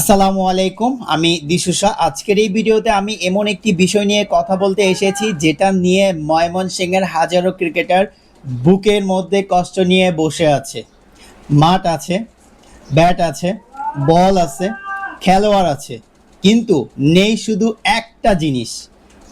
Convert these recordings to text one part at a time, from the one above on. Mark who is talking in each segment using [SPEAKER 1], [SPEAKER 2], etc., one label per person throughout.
[SPEAKER 1] আসসালামু আলাইকুম, আমি দিশুষা। আজকের এই ভিডিওতে আমি এমন একটি বিষয় নিয়ে কথা বলতে এসেছি যেটা নিয়ে ময়মনসিংহের হাজারো ক্রিকেটার বুকের মধ্যে কষ্ট নিয়ে বসে আছে। মাঠ আছে, ব্যাট আছে, বল আছে, খেলোয়াড় আছে, কিন্তু নেই শুধু একটা জিনিস,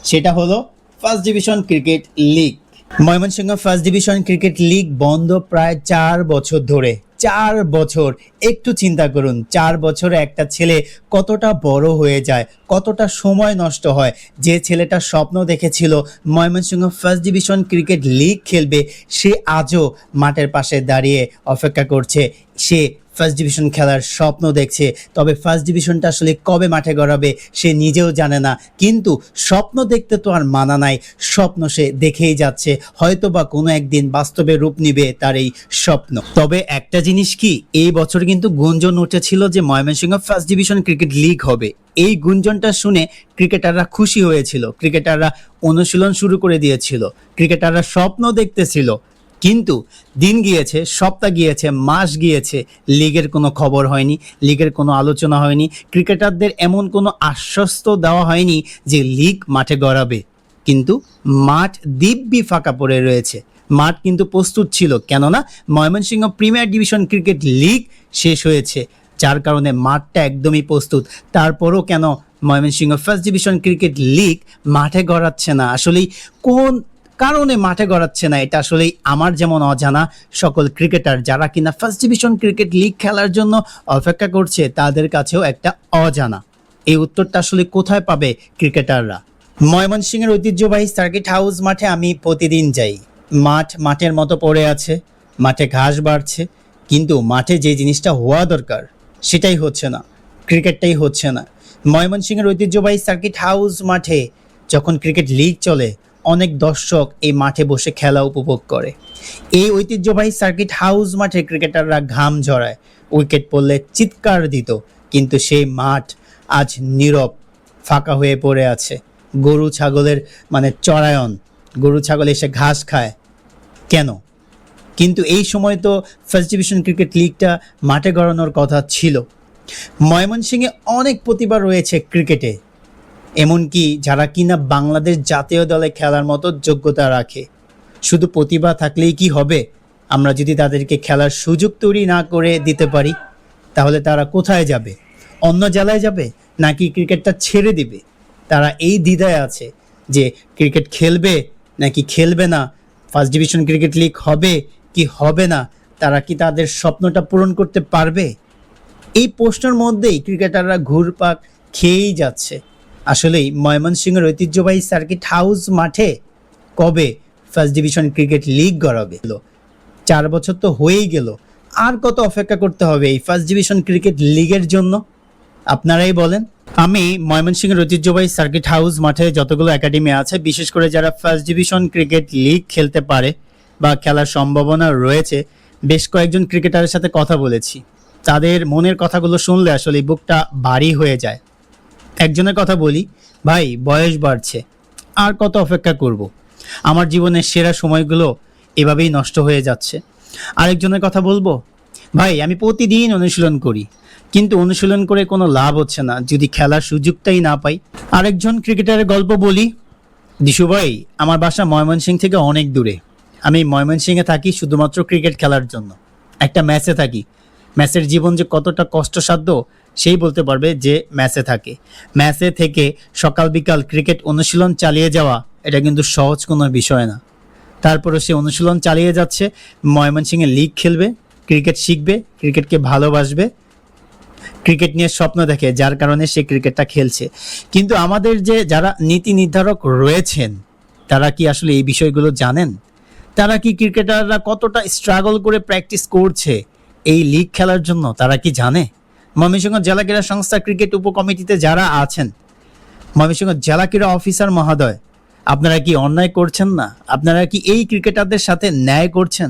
[SPEAKER 1] সেটা হলো first division cricket league. Mymensingh first division cricket league বন্ধ প্রায় 4 বছর ধরে। 4 বছর! একটু চিন্তা করুন, 4 বছরে একটা ছেলে কতটা বড় হয়ে যায়, কতটা সময় নষ্ট হয়। যে ছেলেটা স্বপ্ন দেখেছিল Mymensingh first division cricket league খেলবে, সে আজও মাঠের পাশে দাঁড়িয়ে অপেক্ষা করছে। সে ফার্স্ট ডিভিশন খেলার স্বপ্ন দেখছে, তবে ফার্স্ট ডিভিশনটা আসলে কবে মাঠে গড়াবে সে নিজেও জানে না। কিন্তু স্বপ্ন দেখতে তো আর মানা নাই, স্বপ্ন সে দেখেই যাচ্ছে, হয়তো বা কোনো একদিন বাস্তবে রূপ নিবে তার এই স্বপ্ন। তবে একটা জিনিস কি, এই বছর কিন্তু গুঞ্জন উঠেছিল যে Mymensingh first division cricket league হবে। এই গুঞ্জনটা শুনে ক্রিকেটাররা খুশি হয়েছিল, ক্রিকেটাররা অনুশীলন শুরু করে দিয়েছিল, ক্রিকেটাররা স্বপ্ন দেখতেছিল। কিন্তু দিন গিয়েছে, সপ্তাহ গিয়েছে, মাস গিয়েছে, লিগের কোনো খবর হয়নি, লিগের কোনো আলোচনা হয়নি, ক্রিকেটারদের এমন কোনো আশ্বস্ত দেওয়া হয়নি যে লিগ মাঠে গড়াবে। কিন্তু মাঠ দিব্যি ফাঁকা পড়ে রয়েছে। মাঠ কিন্তু প্রস্তুত ছিল, কেননা Mymensingh premier division cricket league শেষ হয়েছে, যার কারণে মাঠটা একদমই প্রস্তুত। তারপরও কেন Mymensingh first division cricket league মাঠে গড়াচ্ছে না, আসলেই কোন কারণে মাঠে গড়াচ্ছে না, এটা আসলেই আমার যেমন অজানা, সকল ক্রিকেটার যারা কিনা ফার্স্ট ডিভিশন ক্রিকেট লিগ খেলার জন্য অপেক্ষা করছে তাদের কাছেও একটা অজানা। এই উত্তরটা আসলে কোথায় পাবে ক্রিকেটাররা? ময়মনসিংহের ঐতিহ্যবাহী সার্কিট হাউস মাঠে আমি প্রতিদিন যাই। মাঠ মাঠের মতো পড়ে আছে, মাঠে ঘাস বাড়ছে, কিন্তু মাঠে যে জিনিসটা হওয়া দরকার সেটাই হচ্ছে না, ক্রিকেটটাই হচ্ছে না। ময়মনসিংহের ঐতিহ্যবাহী সার্কিট হাউস মাঠে যখন ক্রিকেট লিগ চলে, অনেক দর্শক এই মাঠে বসে খেলা উপভোগ করে। এই ঐতিহ্যবাহী সার্কিট হাউস মাঠে ক্রিকেটাররা ঘাম ঝরায়, উইকেট পড়লে চিৎকার দিত, কিন্তু সেই মাঠ আজ নীরব, ফাঁকা হয়ে পড়ে আছে। গরু ছাগলের চড়ায়ন, গরু ছাগল এসে ঘাস খায় কেন? কিন্তু এই সময় তো ফার্স্ট ডিভিশন ক্রিকেট লিগটা মাঠে গড়ানোর কথা ছিল। ময়মনসিংহে অনেক প্রতিভা রয়েছে ক্রিকেটে, এমনকি যারা কিনা বাংলাদেশ জাতীয় দলে খেলার মতো যোগ্যতা রাখে। শুধু প্রতিভা থাকলেই কি হবে? আমরা যদি তাদেরকে খেলার সুযোগ তৈরি না করে দিতে পারি, তাহলে তারা কোথায় যাবে? অন্য জেলায় যাবে নাকি ক্রিকেটটা ছেড়ে দিবে? তারা এই দ্বিধায় আছে যে ক্রিকেট খেলবে নাকি খেলবে না, ফার্স্ট ডিভিশন ক্রিকেট লিগ হবে কি হবে না, তারা কি তাদের স্বপ্নটা পূরণ করতে পারবে? এই প্রশ্নের মধ্যেই ক্রিকেটাররা ঘুরপাক খেয়েই যাচ্ছে। আসলেই ময়মনসিংহের ঐতিহ্যবাহী সার্কিট হাউস মাঠে কবে ফার্স্ট ডিভিশন ক্রিকেট লিগ গড়াবে? 4 বছর তো হয়েই গেল, আর কত অপেক্ষা করতে হবে এই ফার্স্ট ডিভিশন ক্রিকেট লিগের জন্য? আপনারাই বলেন। আমি ময়মনসিংহের ঐতিহ্যবাহী সার্কিট হাউস মাঠে যতগুলো একাডেমি আছে, বিশেষ করে যারা ফার্স্ট ডিভিশন ক্রিকেট লিগ খেলতে পারে বা খেলার সম্ভাবনা রয়েছে, বেশ কয়েকজন ক্রিকেটারের সাথে কথা বলেছি। তাদের মনের কথাগুলো শুনলে আসলে বুকটা ভারী হয়ে যায়। একজনের কথা বলি, ভাই বয়স বাড়ছে, আর কত অপেক্ষা করব, আমার জীবনের সেরা সময়গুলো এভাবেই নষ্ট হয়ে যাচ্ছে। আরেকজনের কথা বলবো, ভাই আমি প্রতিদিন অনুশীলন করি, কিন্তু অনুশীলন করে কোনো লাভ হচ্ছে না যদি খেলার সুযোগটাই না পাই। আরেকজন ক্রিকেটারের গল্প বলি, দিশু ভাই আমার বাসা ময়মনসিংহ থেকে অনেক দূরে, আমি ময়মনসিংহে থাকি শুধুমাত্র ক্রিকেট খেলার জন্য। একটা ম্যাচে থাকি, ম্যাচের জীবন যে কতটা কষ্টসাধ্য সেই বলতে পারবে যে ম্যাচে থাকে। ম্যাচে থেকে সকাল বিকাল ক্রিকেট অনুশীলন চালিয়ে যাওয়া এটা কিন্তু সহজ কোনো বিষয় না। তারপরে সে অনুশীলন চালিয়ে যাচ্ছে, ময়মনসিংহে লিগ খেলবে, ক্রিকেট শিখবে, ক্রিকেটকে ভালোবাসবে, ক্রিকেট নিয়ে স্বপ্ন দেখে, যার কারণে সে ক্রিকেটটা খেলছে। কিন্তু আমাদের যে যারা নীতি নির্ধারক রয়েছেন, তারা কি আসলে এই বিষয়গুলো জানেন? তারা কি ক্রিকেটাররা কতটা স্ট্রাগল করে প্র্যাকটিস করছে এই লিগ খেলার জন্য, তারা কি জানে? ময়মনসিংহ জেলা ক্রীড়া সংস্থা ক্রিকেট উপকমিটিতে যারা আছেন, ময়মনসিংহ জেলা ক্রীড়া অফিসার মহোদয়, আপনারা কি অন্যায় করছেন না? আপনারা কি এই ক্রিকেটারদের সাথে ন্যায় করছেন?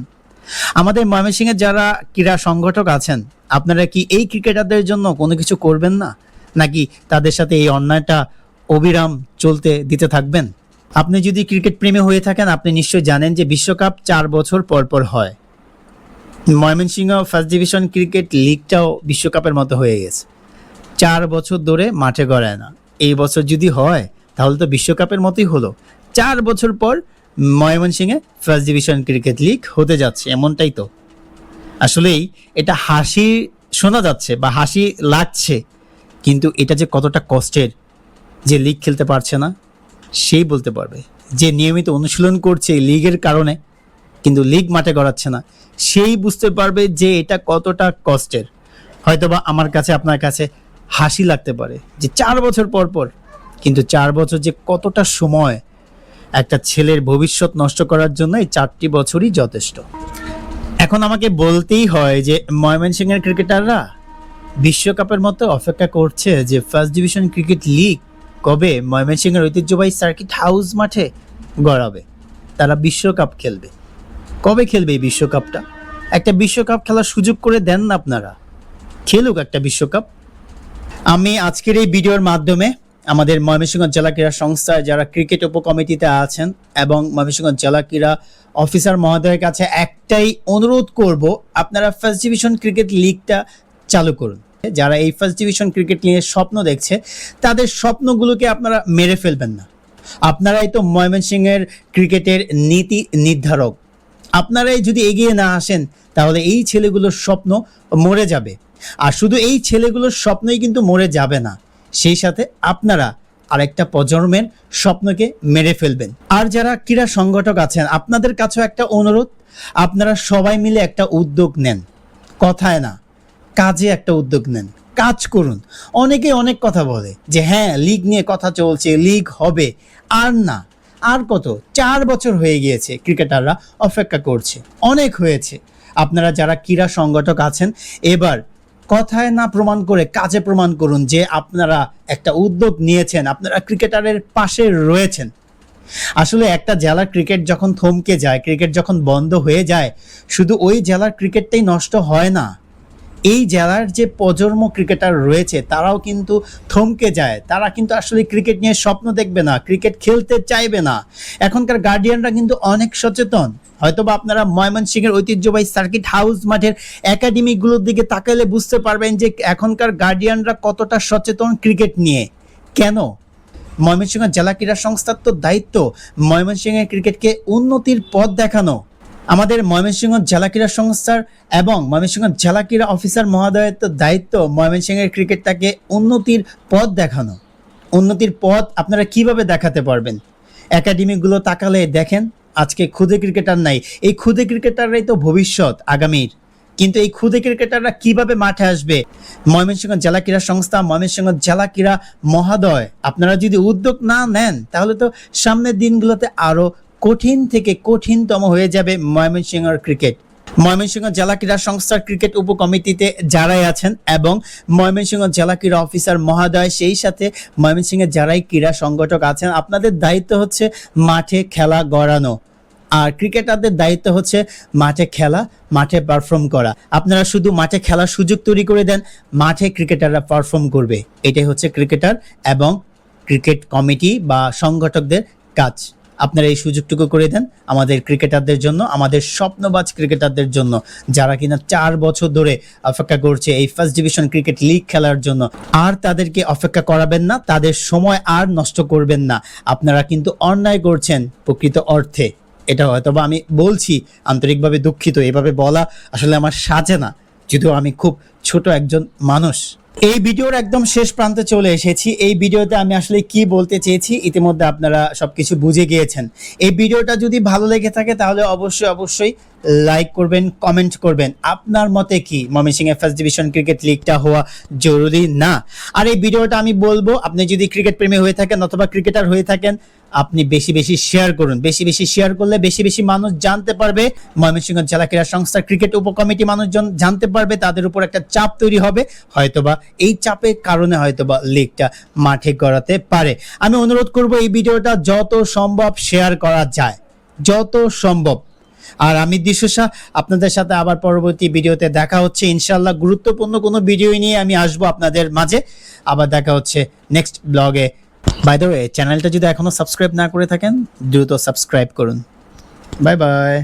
[SPEAKER 1] আমাদের ময়মনসিংহের যারা ক্রীড়া সংগঠক আছেন, আপনারা কি এই ক্রিকেটারদের জন্য কোনো কিছু করবেন না, নাকি তাদের সাথে এই অন্যায়টা অবিরাম চলতে দিতে থাকবেন? আপনি যদি ক্রিকেট প্রেমী হয়ে থাকেন, আপনি নিশ্চয়ই জানেন যে বিশ্বকাপ 4 বছর পর পর হয়। ময়মনসিংহ ফার্স্ট ডিভিশন ক্রিকেট লিগটাও বিশ্বকাপের মতো হয়ে গেছে। 4 বছর ধরে মাঠে গড়ায় না। এই বছর যদি হয় তাহলে তো বিশ্বকাপের মতোই হলো। 4 বছর পর ময়মনসিংহে ফার্স্ট ডিভিশন ক্রিকেট লিগ হতে যাচ্ছে, এমনটাই তো। আসলেই এটা হাসি শোনা যাচ্ছে বা হাসি লাগছে, কিন্তু এটা যে কতটা কষ্টের, যে লিগ খেলতে পারছে না সেই বলতে পারবে। যে নিয়মিত অনুশীলন করছে লিগের কারণে কিন্তু লিগ মাঠে গড়াচ্ছে না, সেই বুঝতে পারবে যে এটা কতটা কষ্টের। হয়তোবা আমার কাছে আপনার কাছে হাসি লাগতে পারে যে 4 বছর পর পর, কিন্তু 4 বছর যে কতটা সময় একটা ছেলের ভবিষ্যৎ নষ্ট করার জন্য এই 4টি বছরই যথেষ্ট। এখন আমাকে বলতেই হয় যে ময়মনসিংহের ক্রিকেটাররা বিশ্বকাপের মতো অপেক্ষা করছে যে ফার্স্ট ডিভিশন ক্রিকেট লিগ কবে ময়মনসিংহের ঐতিহ্যবাহী সার্কিট হাউস মাঠে গড়াবে, তারা বিশ্বকাপ খেলবে। কবে খেলবে এই বিশ্বকাপটা? একটা বিশ্বকাপ খেলার সুযোগ করে দেন না আপনারা, খেলুক একটা বিশ্বকাপ। আমি আজকের এই ভিডিওর মাধ্যমে আমাদের ময়মনসিংহ জেলা ক্রীড়া সংস্থার যারা ক্রিকেট উপকমিটিতে আছেন এবং ময়মনসিংহ জেলা ক্রীড়া অফিসার মহোদয়ের কাছে একটাই অনুরোধ করব, আপনারা ফার্স্ট ডিভিশন ক্রিকেট লিগটা চালু করুন। যারা এই ফার্স্ট ডিভিশন ক্রিকেট নিয়ে স্বপ্ন দেখছে তাদের স্বপ্নগুলোকে আপনারা মেরে ফেলবেন না। আপনারাই তো ময়মনসিংহের ক্রিকেটের নীতি নির্ধারক। আপনারাই যদি এগিয়ে না আসেন তাহলে এই ছেলেগুলোর স্বপ্ন মরে যাবে। আর শুধু এই ছেলেগুলোর স্বপ্নই কিন্তু মরে যাবে না, সেই সাথে আপনারা আরেকটা প্রজন্মের স্বপ্নকে মেরে ফেলবেন। আর যারা ক্রীড়া সংগঠক আছেন আপনাদের কাছেও একটা অনুরোধ, আপনারা সবাই মিলে একটা উদ্যোগ নেন, কথায় না কাজে একটা উদ্যোগ নেন, কাজ করুন। অনেকে অনেক কথা বলে যে হ্যাঁ লিগ নিয়ে কথা চলছে, লিগ হবে, আর না, আর কত, 4 বছর হয়ে গিয়েছে ক্রিকেটাররা অপেক্ষা করছে, অনেক হয়েছে। আপনারা যারা ক্রীড়া সংগঠক আছেন এবার কথায় না প্রমাণ করে কাজে প্রমাণ করুন যে আপনারা একটা উদ্যোগ নিয়েছেন, আপনারা ক্রিকেটারের পাশে রয়েছেন। আসলে একটা জেলার ক্রিকেট যখন থমকে যায়, ক্রিকেট যখন বন্ধ হয়ে যায়, শুধু ওই জেলার ক্রিকেটটাই নষ্ট হয় না, এই জেলার যে প্রজন্ম ক্রিকেটার রয়েছে তারাও কিন্তু থমকে যায়। তারা কিন্তু আসলে ক্রিকেট নিয়ে স্বপ্ন দেখবে না, ক্রিকেট খেলতে চাইবে না। এখনকার গার্ডিয়ানরা কিন্তু অনেক সচেতন। হয়তোবা আপনারা ময়মনসিংহের ঐতিহ্যবাহী সার্কিট হাউস মাঠের একাডেমিগুলোর দিকে তাকালে বুঝতে পারবেন যে এখনকার গার্ডিয়ানরা কতটা সচেতন ক্রিকেট নিয়ে। কেন? ময়মনসিংহ জেলা ক্রীড়া সংস্থার তো দায়িত্ব ময়মনসিংহের ক্রিকেটকে উন্নতির পথ দেখানো। আমাদের ময়মনসিংহ জেলা ক্রীড়া সংস্থার এবং ময়মনসিংহ জেলা ক্রীড়া অফিসার মহোদয়ের তো দায়িত্ব ময়মনসিংহের ক্রিকেটটাকে উন্নতির পথ দেখানো। উন্নতির পথ আপনারা কিভাবে দেখাতে পারবেন? একাডেমিগুলো তাকালে দেখেন আজকে ক্ষুদে ক্রিকেটার নাই, এই ক্ষুদে ক্রিকেটাররাই তো ভবিষ্যৎ আগামীর। কিন্তু এই ক্ষুদে ক্রিকেটাররা কিভাবে মাঠে আসবে? ময়মনসিংহ জেলা ক্রীড়া সংস্থা, ময়মনসিংহ জেলা ক্রীড়া মহোদয় আপনারা যদি উদ্যোগ না নেন তাহলে তো সামনের দিনগুলোতে আরো কঠিন থেকে কঠিনতম হয়ে যাবে ময়মনসিংহের ক্রিকেট। ময়মনসিংহ জেলা ক্রীড়া সংস্থার ক্রিকেট উপকমিটিতে যারাই আছেন এবং ময়মনসিংহ জেলা ক্রীড়া অফিসার মহোদয়, সেই সাথে ময়মনসিংহের যারাই ক্রীড়া সংগঠক আছেন, আপনাদের দায়িত্ব হচ্ছে মাঠে খেলা গড়ানো। আর ক্রিকেটারদের দায়িত্ব হচ্ছে মাঠে খেলা, মাঠে পারফর্ম করা। আপনারা শুধু মাঠে খেলার সুযোগ তৈরি করে দেন, মাঠে ক্রিকেটাররা পারফর্ম করবে। এটাই হচ্ছে ক্রিকেটার এবং ক্রিকেট কমিটি বা সংগঠকদের কাজ। আপনারা এই সুযোগটুকু করে দেন আমাদের ক্রিকেটারদের জন্য, আমাদের স্বপ্নবাজ ক্রিকেটারদের জন্য, যারা কিনা 4 বছর ধরে অপেক্ষা করছে এই ফার্স্ট ডিভিশন ক্রিকেট লিগ খেলার জন্য। আর তাদেরকে অপেক্ষা করাবেন না, তাদের সময় আর নষ্ট করবেন না। আপনারা কিন্তু অন্যায় করছেন প্রকৃত অর্থে। এটা হয়তোবা আমি বলছি আন্তরিকভাবে দুঃখিত, এভাবে বলা আসলে আমার সাজে না, যদিও আমি খুব ছোট একজন মানুষ। এই ভিডিওর একদম শেষ প্রান্তে চলে এসেছি। এই ভিডিওতে আমি আসলে কি বলতে চেয়েছি ইতিমধ্যে আপনারা সবকিছু বুঝে গিয়েছেন। এই ভিডিওটা যদি ভালো লেগে থাকে তাহলে অবশ্যই লাইক করবেন, কমেন্ট করবেন আপনার মতে কি ময়মনসিংহ ফার্স্ট ডিভিশন ক্রিকেট লিগটা হওয়া জরুরি না। আর এই ভিডিওটা আমি বলবো, আপনি যদি ক্রিকেট প্রেমী হয়ে থাকেন অথবা ক্রিকেটার হয়ে থাকেন, আপনি বেশি শেয়ার করুন। বেশি শেয়ার করলে বেশি মানুষ জানতে পারবে, ময়মনসিংহ জেলা ক্রীড়া সংস্থার ক্রিকেট উপকমিটি মানুষজন জানতে পারবে, তাদের উপর একটা চাপ তৈরি হবে। হয়তোবা এই চাপের কারণে হয়তোবা লিগটা মাঠে গড়াতে পারে। আমি অনুরোধ করব এই ভিডিওটা যত সম্ভব শেয়ার করা যায়, যত সম্ভব। আর আমি দিশুশা, আপনাদের সাথে আবার পরবর্তী ভিডিওতে দেখা হচ্ছে ইনশাআল্লাহ। গুরুত্বপূর্ণ কোনো ভিডিও নিয়ে আমি আসবো আপনাদের মাঝে। আবার দেখা হচ্ছে নেক্সট ব্লগে। বাই দ্য ওয়ে, চ্যানেলটা যদি এখনো সাবস্ক্রাইব না করে থাকেন দ্রুত সাবস্ক্রাইব করুন। Bye bye.